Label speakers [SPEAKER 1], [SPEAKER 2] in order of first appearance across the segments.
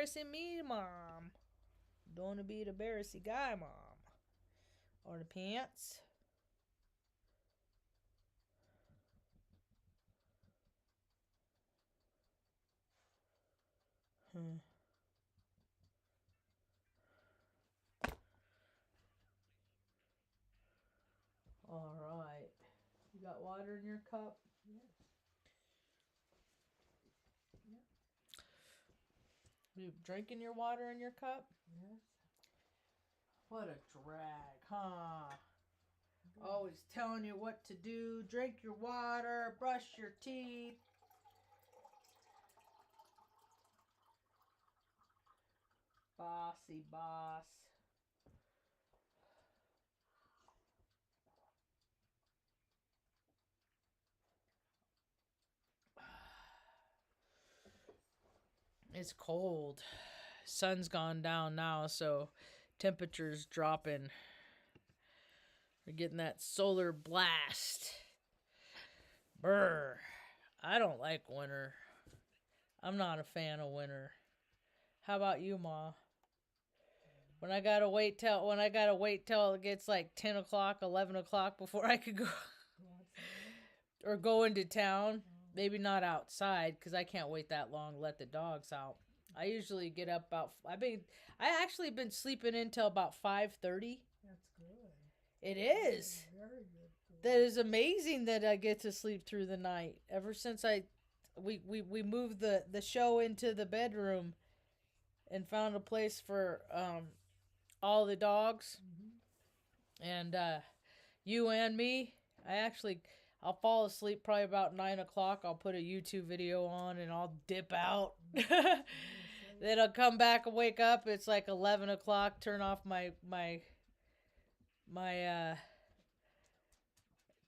[SPEAKER 1] embarrassing me, Mom. Don't want to be the embarrassing guy, Mom. Or the pants. All right. You got water in your cup?
[SPEAKER 2] Yes. Yep.
[SPEAKER 1] You drinking your water in your cup?
[SPEAKER 2] Yes.
[SPEAKER 1] What a drag, huh? Always telling you what to do. Drink your water, brush your teeth. Bossy boss. It's cold. Sun's gone down now, so temperature's dropping. We're getting that solar blast. Brr. I don't like winter. I'm not a fan of winter. How about you, Ma? When I gotta wait till it gets like 10 o'clock, 11 o'clock before I could go or go into town. Maybe not outside because I can't wait that long to let the dogs out. I usually get up I actually been sleeping until about 5:30.
[SPEAKER 2] That's good.
[SPEAKER 1] It is.
[SPEAKER 2] Very good.
[SPEAKER 1] That is amazing that I get to sleep through the night. Ever since we moved the show into the bedroom and found a place for all the dogs. And you and me, I'll fall asleep probably about 9 o'clock. I'll put a YouTube video on and I'll dip out. Then I'll come back and wake up. It's like 11 o'clock. Turn off my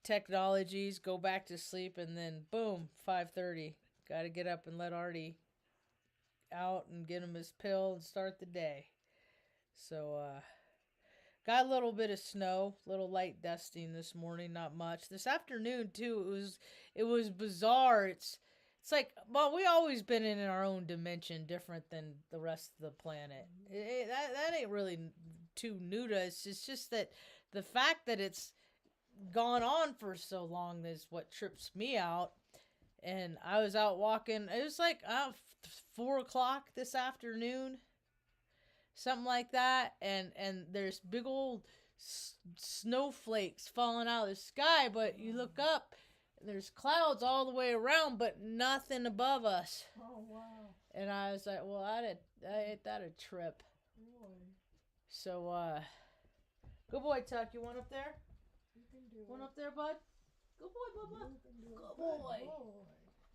[SPEAKER 1] technologies, go back to sleep, and then boom, 5:30. Got to get up and let Artie out and get him his pill and start the day. So, got a little bit of snow, little light dusting this morning, not much. This afternoon too, it was bizarre. It's like, well, we always been in our own dimension, different than the rest of the planet. That ain't really too new to us. It's just that the fact that it's gone on for so long is what trips me out. And I was out walking. It was like 4 o'clock this afternoon, something like that. And there's big old snowflakes falling out of the sky. But you look up, and there's clouds all the way around, but nothing above us.
[SPEAKER 2] Oh, wow.
[SPEAKER 1] And I was like, well, ain't that a trip?
[SPEAKER 2] Boy.
[SPEAKER 1] So, good boy, Tuck. You want up there?
[SPEAKER 2] You can do
[SPEAKER 1] Want
[SPEAKER 2] it.
[SPEAKER 1] up there, bud? Good boy, Bubba.
[SPEAKER 2] You can do
[SPEAKER 1] Good
[SPEAKER 2] it.
[SPEAKER 1] boy.
[SPEAKER 2] Good boy.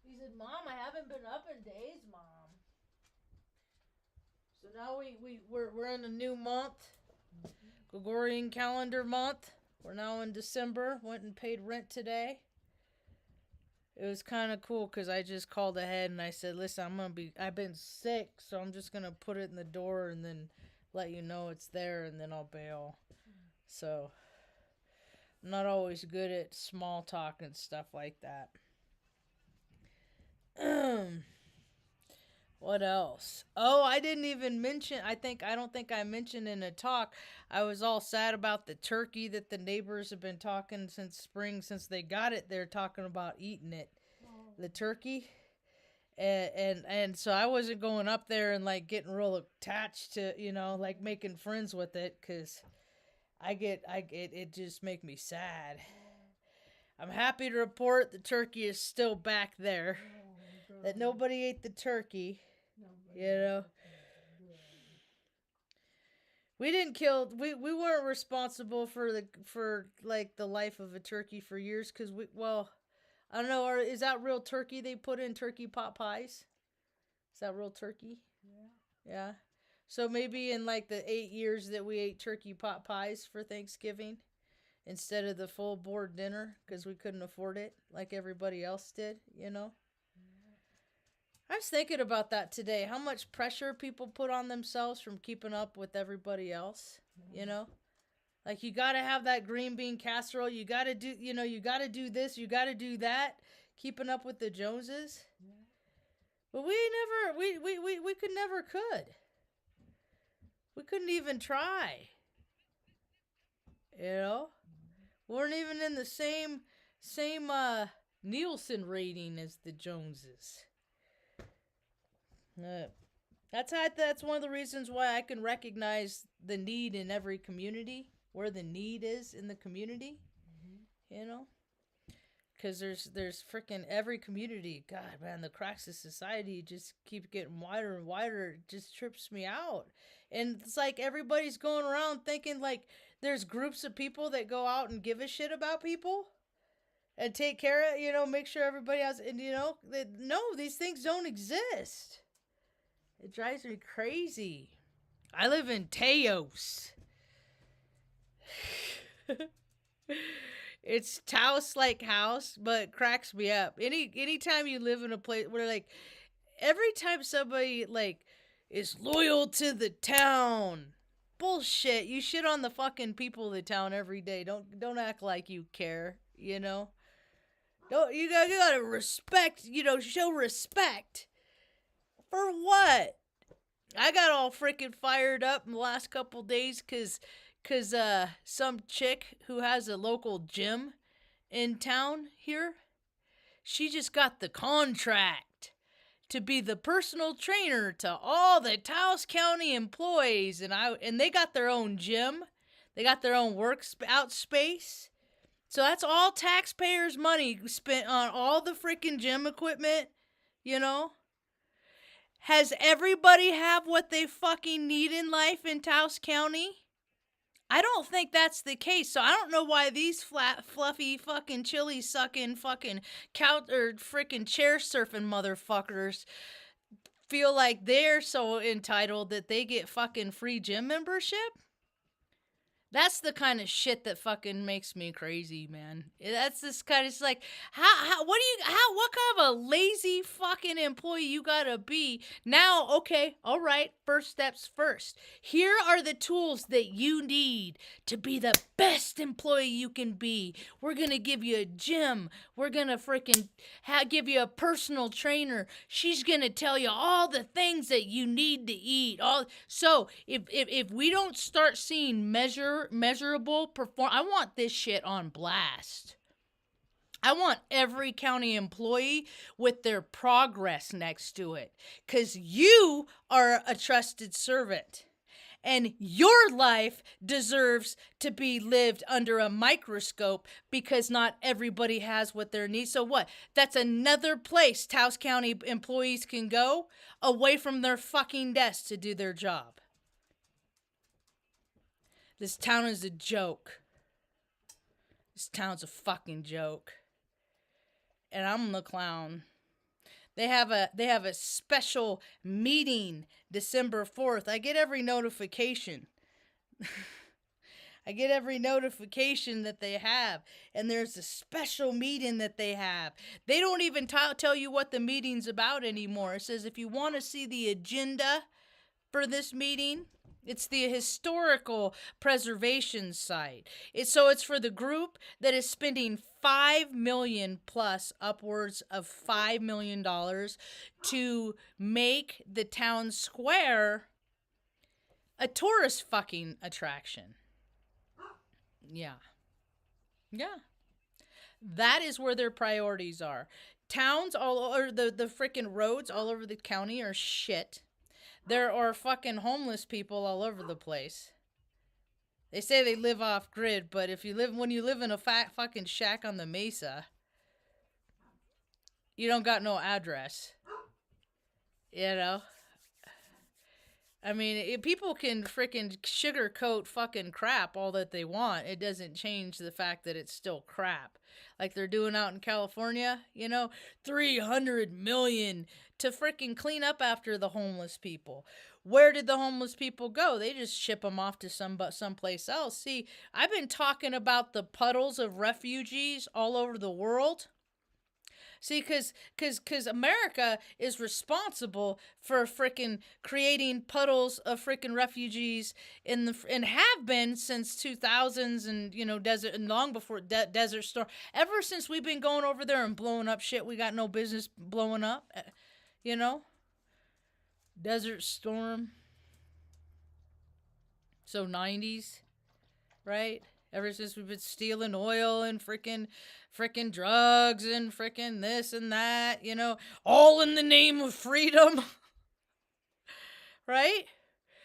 [SPEAKER 1] He said, Mom, I haven't been up in days, Mom. So now we're in a new month, Gregorian calendar month. We're now in December. Went and paid rent today. It was kind of cool because I just called ahead and I said, listen, I've been sick, so I'm just going to put it in the door and then let you know it's there, and then I'll bail. So I'm not always good at small talk and stuff like that. What else? Oh, I didn't even mention, I don't think I mentioned in a talk, I was all sad about the turkey that the neighbors have been talking since spring, since they got it. They're talking about eating it, the turkey. And so I wasn't going up there and like getting real attached to, like making friends with it, because it just make me sad. I'm happy to report the turkey is still back there. That nobody ate the turkey. We didn't kill. We weren't responsible for the life of a turkey for years, because I don't know. Is that real turkey they put in turkey pot pies? Is that real turkey?
[SPEAKER 2] Yeah.
[SPEAKER 1] Yeah. So maybe in like the 8 years that we ate turkey pot pies for Thanksgiving instead of the full board dinner because we couldn't afford it like everybody else did, I was thinking about that today, how much pressure people put on themselves from keeping up with everybody else, Like, you got to have that green bean casserole. You got to do, you got to do this. You got to do that. Keeping up with the Joneses.
[SPEAKER 2] Yeah.
[SPEAKER 1] But we could never could. We couldn't even try. You know? We weren't even in the same Nielsen rating as the Joneses. That's one of the reasons why I can recognize the need in every community, where the need is in the community. You know? Because there's freaking every community. God, man, the cracks of society just keep getting wider and wider. It just trips me out. And it's like everybody's going around thinking like there's groups of people that go out and give a shit about people and take care of, make sure everybody else, and no, these things don't exist. It drives me crazy. I live in Taos. It's Taos-like house, but it cracks me up. Anytime you live in a place where, like, every time somebody, like, is loyal to the town, bullshit. You shit on the fucking people of the town every day. Don't act like you care, Don't you gotta respect, show respect. For what? I got all freaking fired up in the last couple days because some chick who has a local gym in town here, she just got the contract to be the personal trainer to all the Taos County employees, and they got their own gym, they got their own out space, so that's all taxpayers' money spent on all the freaking gym equipment, Has everybody have what they fucking need in life in Taos County? I don't think that's the case, so I don't know why these flat, fluffy, fucking chili-sucking, fucking couch or freaking chair-surfing motherfuckers feel like they're so entitled that they get fucking free gym membership. That's the kind of shit that fucking makes me crazy, man. That's this kind of, it's like, what kind of a lazy fucking employee you gotta be? Now, okay, all right, first steps first. Here are the tools that you need to be the best employee you can be. We're gonna give you a gym. We're gonna freaking give you a personal trainer. She's gonna tell you all the things that you need to eat. So if we don't start seeing measurable I want this shit on blast. I want every county employee with their progress next to it, because you are a trusted servant and your life deserves to be lived under a microscope, because not everybody has what they need. So what? That's another place Taos County employees can go away from their fucking desk to do their job. This town is a joke. This town's a fucking joke. And I'm the clown. They have a special meeting December 4th. I get every notification. I get every notification that they have. And there's a special meeting that they have. They don't even tell you what the meeting's about anymore. It says if you want to see the agenda for this meeting, it's the historical preservation site. It's for the group that is spending $5 million plus, upwards of $5 million to make the town square a tourist fucking attraction. Yeah. That is where their priorities are. Towns or the freaking roads all over the county are shit. There are fucking homeless people all over the place. They say they live off grid, but when you live in a fat fucking shack on the mesa, you don't got no address. I mean, people can freaking sugarcoat fucking crap all that they want. It doesn't change the fact that it's still crap. Like they're doing out in California, $300 million to freaking clean up after the homeless people. Where did the homeless people go? They just ship them off to someplace else. See, I've been talking about the puddles of refugees all over the world. See, because America is responsible for freaking creating puddles of freaking refugees and have been since 2000s and desert, and long before Desert Storm. Ever since we've been going over there and blowing up shit we got no business blowing up. You know, Desert Storm. So 90s, right? Ever since we've been stealing oil and freaking drugs and freaking this and that, all in the name of freedom, right?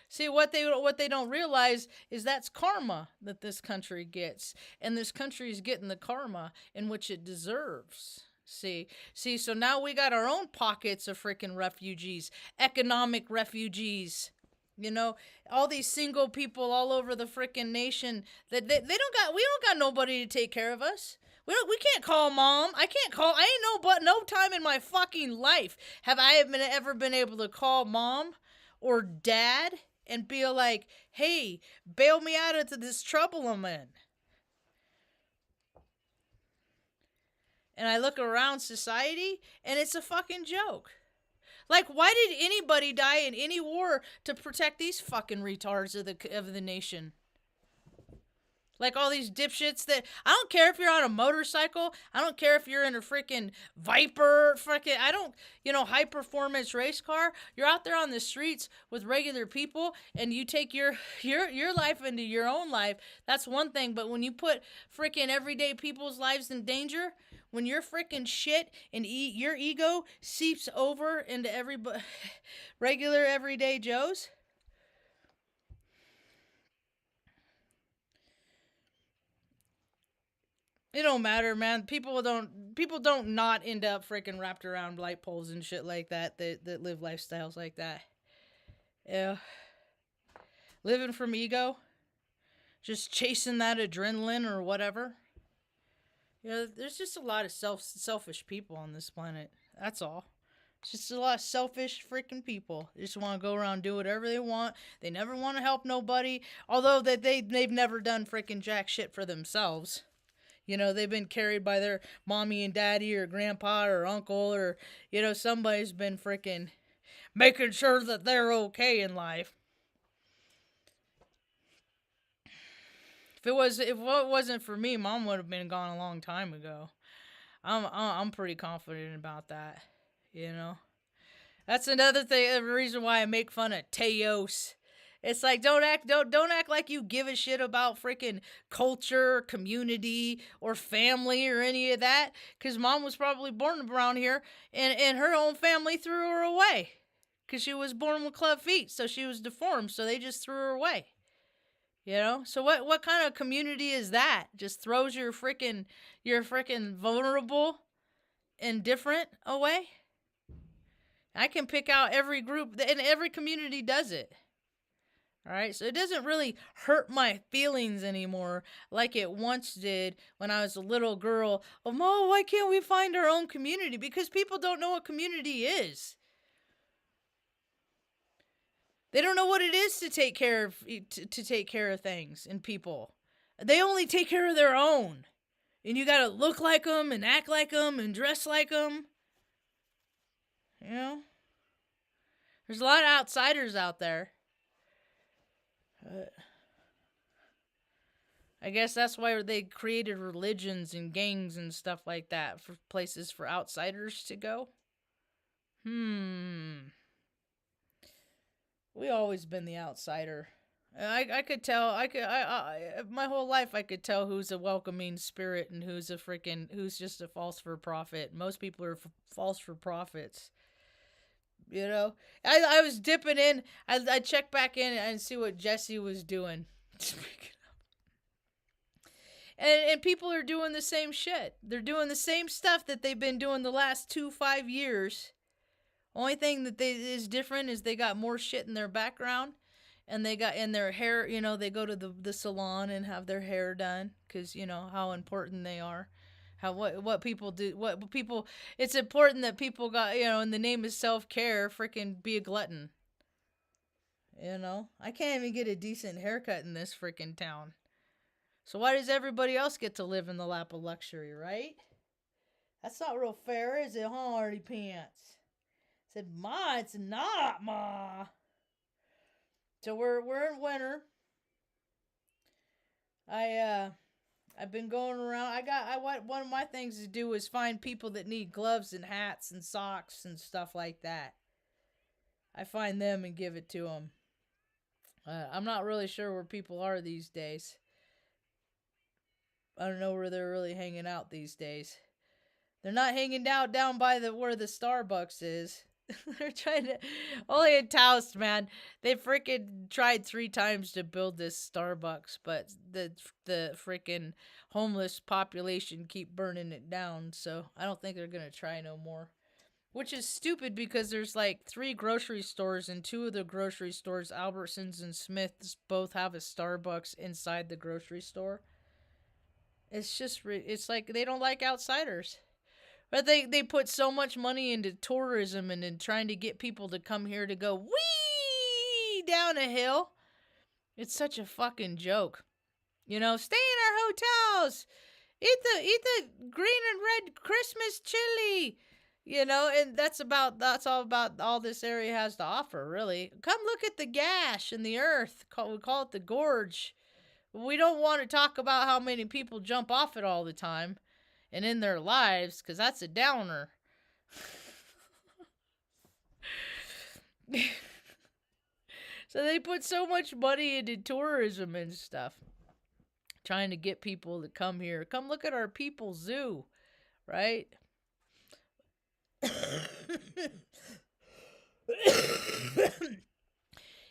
[SPEAKER 1] See, what they don't realize is that's karma that this country gets, and this country is getting the karma in which it deserves. See, so now we got our own pockets of freaking refugees, economic refugees. You know, all these single people all over the freaking nation that they don't got. We don't got nobody to take care of us. We can't call mom. I can't call. I ain't no time in my fucking life have I ever been able to call mom or dad and be like, hey, bail me out of this trouble I'm in. And I look around society and it's a fucking joke. Like, why did anybody die in any war to protect these fucking retards of the nation? Like all these dipshits that I don't care if you're on a motorcycle, I don't care if you're in a freaking Viper, I don't, high performance race car. You're out there on the streets with regular people and you take your life into your own life. That's one thing, but when you put freaking everyday people's lives in danger, when your freaking shit and your ego seeps over into regular everyday Joes, it don't matter, man. People don't not end up freaking wrapped around light poles and shit like that live lifestyles like that. Yeah. Living from ego, just chasing that adrenaline or whatever. There's just a lot of selfish people on this planet. That's all. It's just a lot of selfish freaking people. They just want to go around and do whatever they want. They never want to help nobody. Although they've never done freaking jack shit for themselves. They've been carried by their mommy and daddy or grandpa or uncle or, somebody's been freaking making sure that they're okay in life. If it wasn't for me, mom would have been gone a long time ago. I'm pretty confident about that. That's another thing, the reason why I make fun of Taos. It's like don't act like you give a shit about freaking culture, community, or family or any of that. Cause mom was probably born around here, and her own family threw her away, cause she was born with club feet, so she was deformed, so they just threw her away. So what kind of community is that? Just throws your freaking vulnerable and different away. I can pick out every group, and every community does it. All right, so it doesn't really hurt my feelings anymore like it once did when I was a little girl. Oh, Mom, why can't we find our own community? Because people don't know what community is. They don't know what it is to take care of things and people. They only take care of their own, and you gotta look like them and act like them and dress like them. There's a lot of outsiders out there. I guess that's why they created religions and gangs and stuff like that, for places for outsiders to go. We always been the outsider. I could tell. My whole life I could tell who's a welcoming spirit and who's just a false for profit. Most people are false for profits. I was dipping in. I checked back in and see what Jesse was doing. And people are doing the same shit. They're doing the same stuff that they've been doing the last 5 years. Only thing that is different is they got more shit in their background, and they got in their hair. They go to the salon and have their hair done because how important they are. What people do, it's important that people got, in the name of self-care, freaking be a glutton. I can't even get a decent haircut in this freaking town. So why does everybody else get to live in the lap of luxury, right? That's not real fair, is it, huh, Artie Pants? I said, Ma, it's not, Ma. So we're in winter. I I've been going around. One of my things to do is find people that need gloves and hats and socks and stuff like that. I find them and give it to them. I'm not really sure where people are these days. I don't know where they're really hanging out these days. They're not hanging out down by the where the Starbucks is. They're trying to only in Taos, man. They freaking tried 3 times to build this Starbucks, but the freaking homeless population keep burning it down. So I don't think they're gonna try no more. Which is stupid because there's like 3 grocery stores, and 2 of the grocery stores, Albertsons and Smith's, both have a Starbucks inside the grocery store. It's just it's like they don't like outsiders. But they put so much money into tourism and in trying to get people to come here to go wee down a hill. It's such a fucking joke. You know, stay in our hotels. Eat the green and red Christmas chili. You know, and that's all about all this area has to offer, really. Come look at the gash in the earth. We call it the gorge. We don't want to talk about how many people jump off it all the time and in their lives, because that's a downer. So they put so much money into tourism and stuff, trying to get people to come here. Come look at our people zoo, right?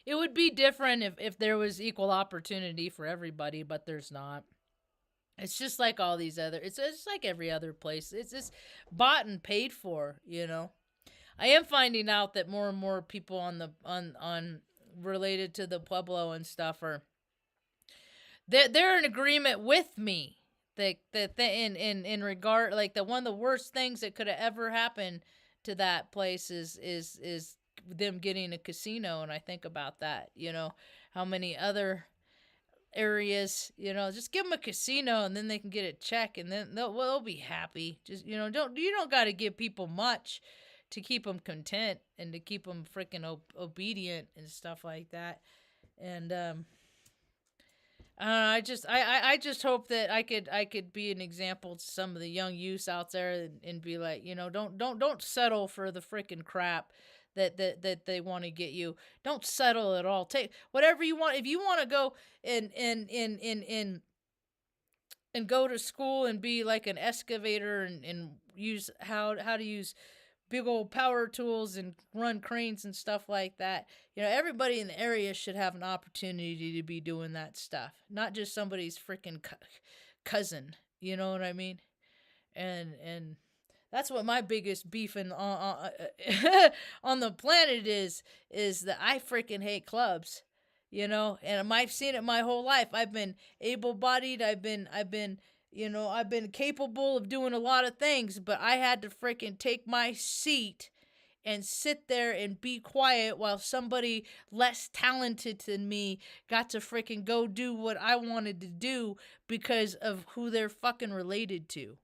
[SPEAKER 1] It would be different if there was equal opportunity for everybody, but there's not. It's just like all these other. It's like every other place. It's just bought and paid for. You know, I am finding out that more and more people on related to the Pueblo and stuff are they're in agreement with me. That in regard, like, the one of the worst things that could have ever happened to that place is them getting a casino. And I think about that. You know, how many other areas, you know, just give them a casino and then they can get a check and then they'll be happy. Just, you know, you don't got to give people much to keep them content and to keep them freaking obedient and stuff like that. And I just hope that I could be an example to some of the young youths out there and be like, you know, don't settle for the freaking crap that they want to get you. Don't settle at all. Take whatever you want. If you want to go and go to school and be like an excavator and use how to use big old power tools and run cranes and stuff like that. You know, everybody in the area should have an opportunity to be doing that stuff, not just somebody's freaking cousin. You know what I mean? And that's what my biggest beef on the planet is that I freaking hate clubs, you know. And I've seen it my whole life. I've been able-bodied. I've been capable of doing a lot of things, but I had to freaking take my seat and sit there and be quiet while somebody less talented than me got to freaking go do what I wanted to do because of who they're fucking related to.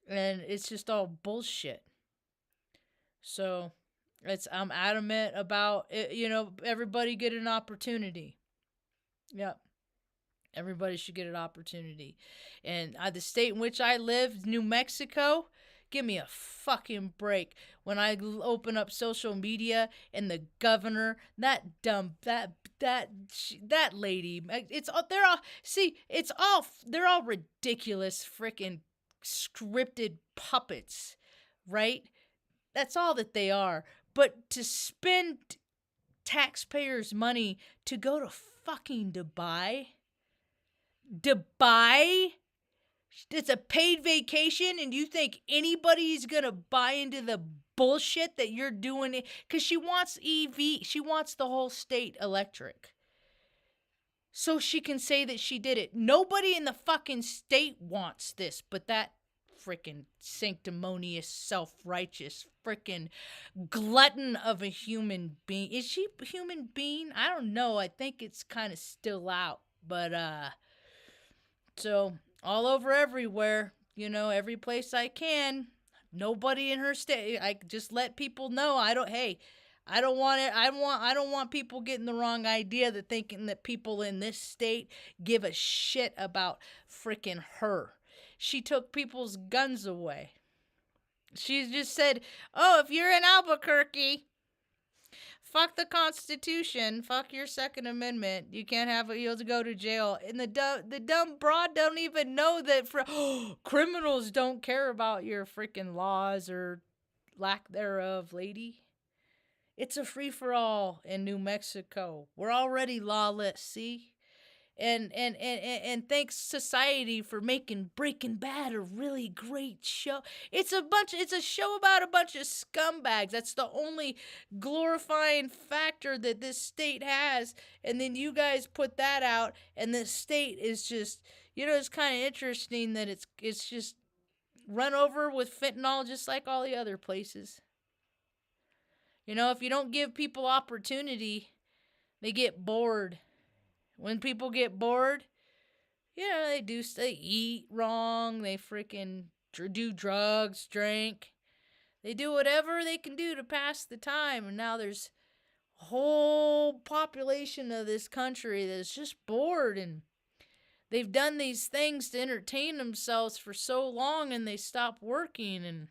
[SPEAKER 1] And it's just all bullshit. So I'm adamant about it, you know, everybody get an opportunity. Yep. Everybody should get an opportunity. And the state in which I live, New Mexico, give me a fucking break. When I open up social media and the governor, that lady, they're all ridiculous freaking scripted puppets, right? That's all that they are. But to spend taxpayers' money to go to fucking Dubai, it's a paid vacation, and you think anybody's gonna buy into the bullshit that you're doing it? Because she wants EV, she wants the whole state electric, so she can say that she did it. Nobody in the fucking state wants this, but that freaking sanctimonious, self-righteous, freaking glutton of a human being. Is she a human being? I don't know. I think it's kind of still out, but so all over everywhere, you know, every place I can. Nobody in her state. I just let people know I I don't want it. I don't want people getting the wrong idea that thinking that people in this state give a shit about freaking her. She took people's guns away. She just said, "Oh, if you're in Albuquerque, fuck the Constitution, fuck your Second Amendment. You can't have it. You'll go to jail." And the dumb broad don't even know that criminals don't care about your freaking laws or lack thereof, lady. It's a free for all in New Mexico. We're already lawless. See. And thanks society for making Breaking Bad a really great show. It's a show about a bunch of scumbags. That's the only glorifying factor that this state has. And then you guys put that out, and this state is just, it's kind of interesting that it's just run over with fentanyl just like all the other places. If you don't give people opportunity, they get bored. When people get bored, they eat wrong, they freaking do drugs, drink. They do whatever they can do to pass the time, and now there's a whole population of this country that's just bored, and they've done these things to entertain themselves for so long, and they stop working, and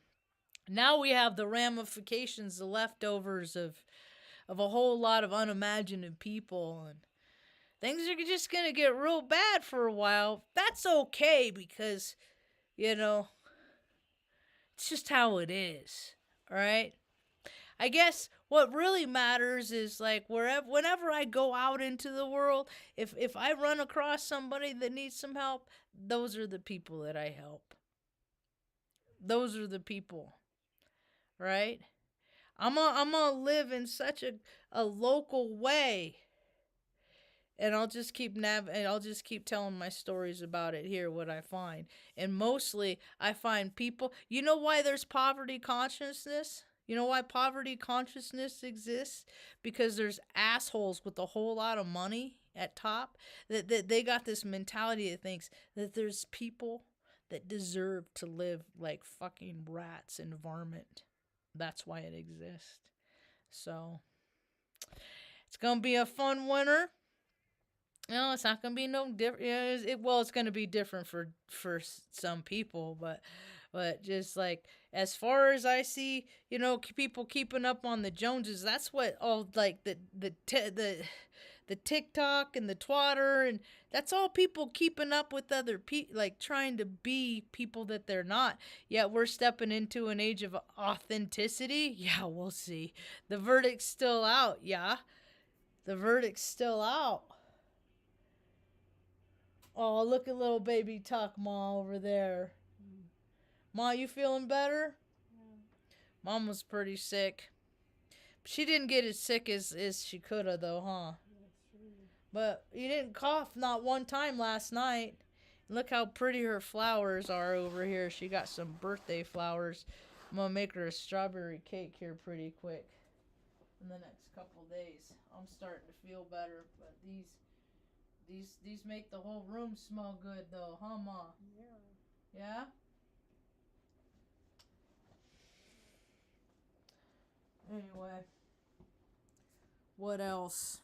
[SPEAKER 1] now we have the ramifications, the leftovers of a whole lot of unimaginative people, and things are just going to get real bad for a while. That's okay because, it's just how it is. All right? I guess what really matters is like whenever I go out into the world, if I run across somebody that needs some help, those are the people that I help. Those are the people. Right? I'm gonna live in such a local way. And I'll just keep telling my stories about it here, what I find. And mostly, I find people. You know why there's poverty consciousness? You know why poverty consciousness exists? Because there's assholes with a whole lot of money at top that they got this mentality that thinks that there's people that deserve to live like fucking rats in varmint. That's why it exists. So, it's gonna be a fun winter. No, it's not gonna be no different. It's gonna be different for some people, but just like as far as I see, people keeping up on the Joneses. That's what all like the TikTok and the Twitter, and that's all people keeping up with other people, like trying to be people that they're not. Yet we're stepping into an age of authenticity. Yeah, we'll see. The verdict's still out. Yeah, the verdict's still out. Oh, look at little baby Tuck, Ma, over there. Ma, you feeling better?
[SPEAKER 2] Yeah.
[SPEAKER 1] Mom was pretty sick. She didn't get as sick as she could have, though, huh?
[SPEAKER 2] That's true.
[SPEAKER 1] But you didn't cough not one time last night. Look how pretty her flowers are over here. She got some birthday flowers. I'm going to make her a strawberry cake here pretty quick in the next couple days. I'm starting to feel better, but these make the whole room smell good, though, huh, Ma?
[SPEAKER 2] Yeah.
[SPEAKER 1] Yeah? Anyway. What else?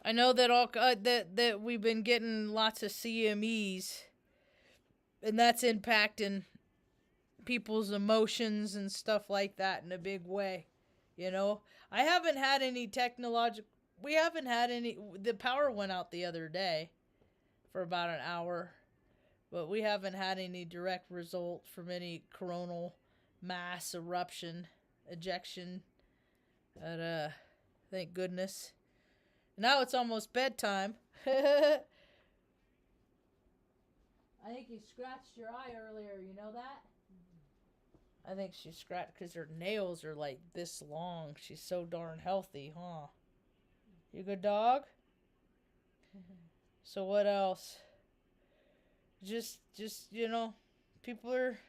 [SPEAKER 1] I know that that we've been getting lots of CMEs, and that's impacting people's emotions and stuff like that in a big way. I haven't had any technological. We haven't had any. The power went out the other day for about an hour, but we haven't had any direct result from any coronal mass eruption, ejection. But thank goodness. Now it's almost bedtime. I think you scratched your eye earlier. You know that? I think she scratched because her nails are like this long. She's so darn healthy, huh? You a good dog? So what else? Just people are.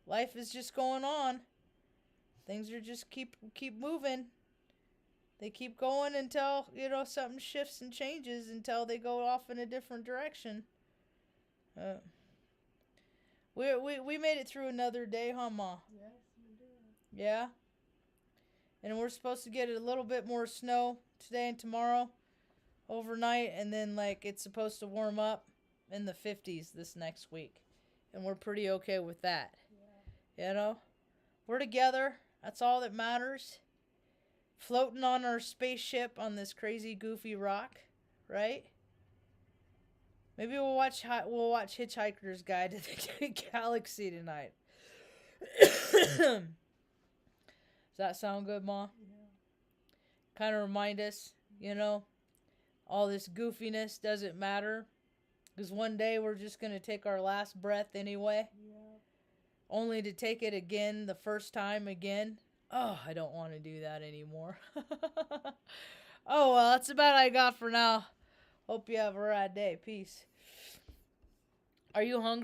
[SPEAKER 1] Life is just going on. Things are just keep moving. They keep going until something shifts and changes until they go off in a different direction. We made it through another day, huh, Ma?
[SPEAKER 2] Yes, we did.
[SPEAKER 1] Yeah. And we're supposed to get a little bit more snow today and tomorrow, overnight, and then like it's supposed to warm up in the 50s this next week, and we're pretty okay with that.
[SPEAKER 2] Yeah.
[SPEAKER 1] You know, we're together. That's all that matters. Floating on our spaceship on this crazy goofy rock, right? Maybe we'll watch Hitchhiker's Guide to the Galaxy tonight. Does that sound good, Ma?
[SPEAKER 2] Yeah.
[SPEAKER 1] Kind of remind us, all this goofiness doesn't matter. Because one day we're just going to take our last breath anyway.
[SPEAKER 2] Yeah.
[SPEAKER 1] Only to take it again the first time again. Oh, I don't want to do that anymore. Oh, well, that's about all I got for now. Hope you have a rad day. Peace. Are you hungry?